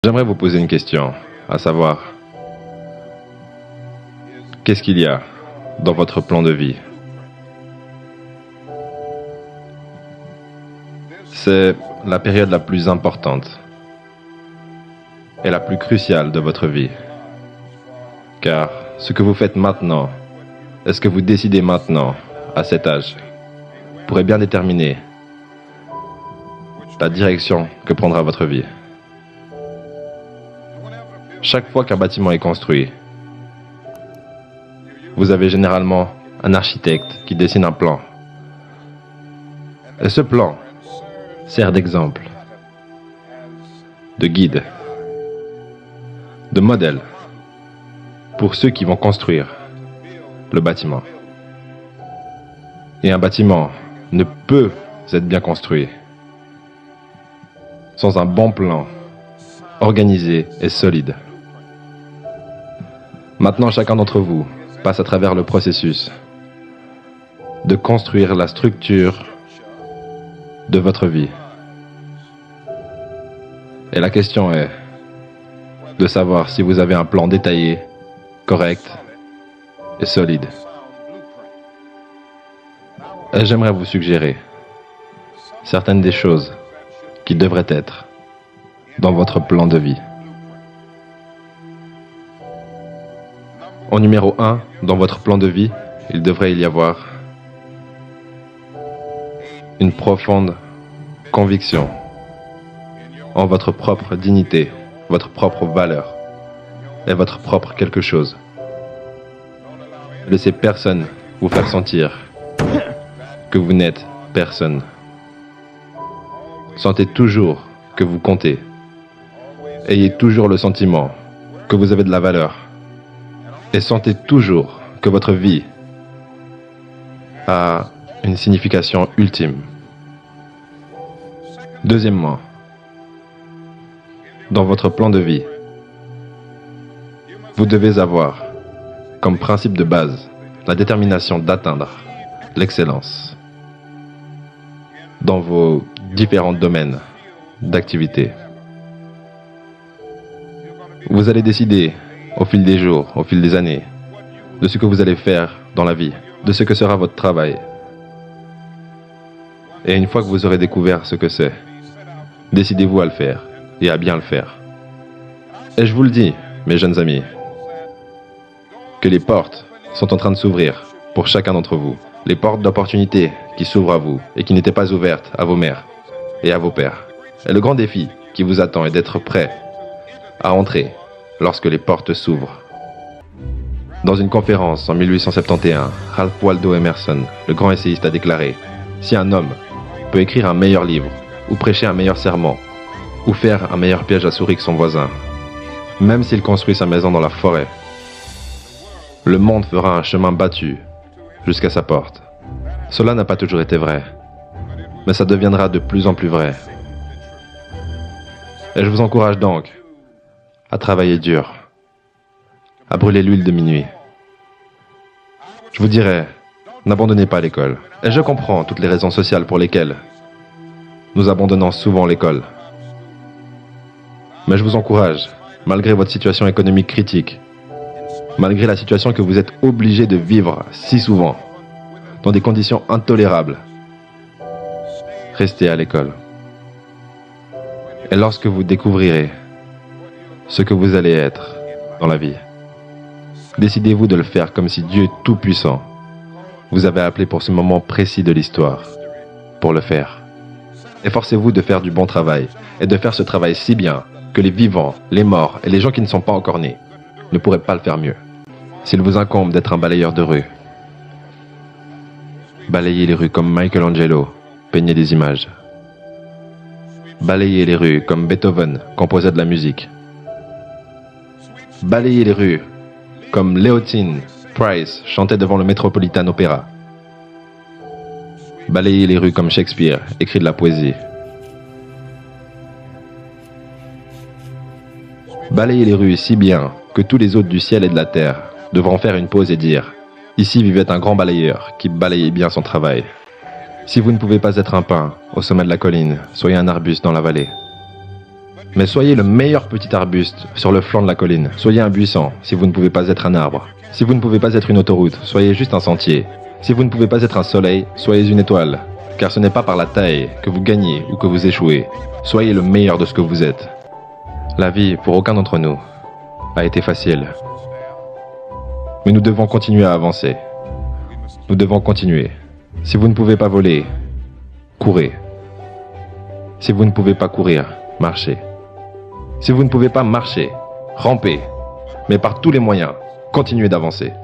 J'aimerais vous poser une question, à savoir, qu'est-ce qu'il y a dans votre plan de vie? C'est la période la plus importante et la plus cruciale de votre vie. Car ce que vous faites maintenant, et ce que vous décidez maintenant, à cet âge, pourrait bien déterminer la direction que prendra votre vie. Chaque fois qu'un bâtiment est construit, vous avez généralement un architecte qui dessine un plan. Et ce plan sert d'exemple, de guide, de modèle pour ceux qui vont construire le bâtiment. Et un bâtiment ne peut être bien construit sans un bon plan, organisé et solide. Maintenant, chacun d'entre vous passe à travers le processus de construire la structure de votre vie. Et la question est de savoir si vous avez un plan détaillé, correct et solide. Et j'aimerais vous suggérer certaines des choses qui devraient être dans votre plan de vie. En numéro 1, dans votre plan de vie, il devrait y avoir une profonde conviction en votre propre dignité, votre propre valeur et votre propre quelque chose. Ne laissez personne vous faire sentir que vous n'êtes personne. Sentez toujours que vous comptez. Ayez toujours le sentiment que vous avez de la valeur. Et sentez toujours que votre vie a une signification ultime. Deuxièmement, dans votre plan de vie, vous devez avoir comme principe de base la détermination d'atteindre l'excellence dans vos différents domaines d'activité. Vous allez décider au fil des jours, au fil des années, de ce que vous allez faire dans la vie, de ce que sera votre travail. Et une fois que vous aurez découvert ce que c'est, décidez-vous à le faire et à bien le faire. Et je vous le dis, mes jeunes amis, que les portes sont en train de s'ouvrir pour chacun d'entre vous. Les portes d'opportunité qui s'ouvrent à vous et qui n'étaient pas ouvertes à vos mères et à vos pères. Et le grand défi qui vous attend est d'être prêt à entrer lorsque les portes s'ouvrent. Dans une conférence en 1871, Ralph Waldo Emerson, le grand essayiste, a déclaré « Si un homme peut écrire un meilleur livre, ou prêcher un meilleur sermon, ou faire un meilleur piège à souris que son voisin, même s'il construit sa maison dans la forêt, le monde fera un chemin battu jusqu'à sa porte. » Cela n'a pas toujours été vrai, mais ça deviendra de plus en plus vrai. Et je vous encourage donc à travailler dur, à brûler l'huile de minuit. Je vous dirais, n'abandonnez pas l'école. Et je comprends toutes les raisons sociales pour lesquelles nous abandonnons souvent l'école. Mais je vous encourage, malgré votre situation économique critique, malgré la situation que vous êtes obligé de vivre si souvent, dans des conditions intolérables, restez à l'école. Et lorsque vous découvrirez ce que vous allez être dans la vie, décidez-vous de le faire comme si Dieu Tout-Puissant vous avait appelé pour ce moment précis de l'histoire, pour le faire. Efforcez-vous de faire du bon travail et de faire ce travail si bien que les vivants, les morts et les gens qui ne sont pas encore nés ne pourraient pas le faire mieux. S'il vous incombe d'être un balayeur de rue, balayez les rues comme Michelangelo peignait des images. Balayez les rues comme Beethoven composait de la musique. Balayez les rues comme Leontine Price chantait devant le Metropolitan Opera. Balayez les rues comme Shakespeare écrit de la poésie. Balayez les rues si bien que tous les hôtes du ciel et de la terre devront faire une pause et dire « Ici vivait un grand balayeur qui balayait bien son travail ». Si vous ne pouvez pas être un pin au sommet de la colline, soyez un arbuste dans la vallée. Mais soyez le meilleur petit arbuste sur le flanc de la colline. Soyez un buisson si vous ne pouvez pas être un arbre. Si vous ne pouvez pas être une autoroute, soyez juste un sentier. Si vous ne pouvez pas être un soleil, soyez une étoile. Car ce n'est pas par la taille que vous gagnez ou que vous échouez. Soyez le meilleur de ce que vous êtes. La vie, pour aucun d'entre nous, a été facile. Mais nous devons continuer à avancer. Nous devons continuer. Si vous ne pouvez pas voler, courez. Si vous ne pouvez pas courir, marchez. Si vous ne pouvez pas marcher, rampez. Mais par tous les moyens, continuez d'avancer.